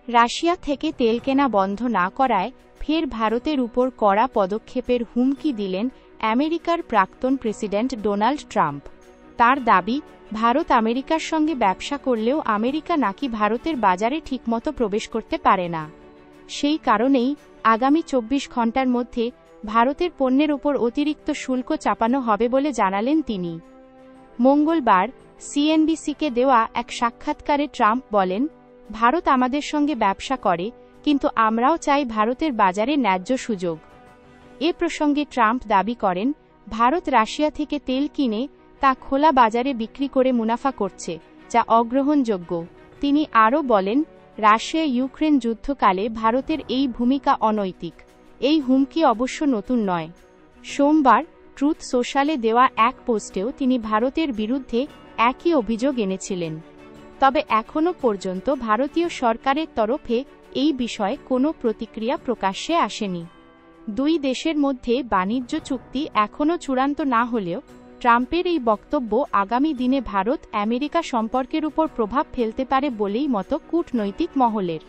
Russia থেকে তেল কেনা বন্ধ না করায় ফের ভারতের উপর কড়া পদক্ষেপের হুমকি দিলেন আমেরিকার প্রাক্তন প্রেসিডেন্ট ডোনাল্ড ট্রাম্প। তার দাবি, ভারত আমেরিকার সঙ্গে ব্যবসা করলেও আমেরিকা নাকি ভারতের বাজারে ঠিকমতো প্রবেশ করতে পারে না। সেই কারণেই আগামী 24 ঘণ্টার মধ্যে ভারতের পণ্যের ওপর অতিরিক্ত শুল্ক চাপানো হবে বলে জানালেন তিনি। মঙ্গলবার সিএনবিসিকে দেওয়া এক সাক্ষাৎকারে ট্রাম্প বলেন, ভারত আমাদের সঙ্গে ব্যবসা করে, কিন্তু আমরাও চাই ভারতের বাজারে ন্যায্য সুযোগ। এ প্রসঙ্গে ট্রাম্প দাবি করেন, ভারত রাশিয়া থেকে তেল কিনে তা খোলা বাজারে বিক্রি করে মুনাফা করছে, যা অগ্রহণযোগ্য। তিনি আরও বলেন, রাশিয়া ইউক্রেন যুদ্ধকালে ভারতের এই ভূমিকা অনৈতিক। এই হুমকি অবশ্য নতুন নয়। সোমবার ট্রুথ সোশ্যালে দেওয়া এক পোস্টেও তিনি ভারতের বিরুদ্ধে একই অভিযোগ এনেছিলেন। তবে এখনও পর্যন্ত ভারতীয় সরকারের তরফে এই বিষয়ে কোনো প্রতিক্রিয়া প্রকাশ্যে আসেনি। দুই দেশের মধ্যে বাণিজ্য চুক্তি এখনও চূড়ান্ত না হলেও ট্রাম্পের এই বক্তব্য আগামী দিনে ভারত আমেরিকা সম্পর্কের উপর প্রভাব ফেলতে পারে বলেই মত কূটনৈতিক মহলের।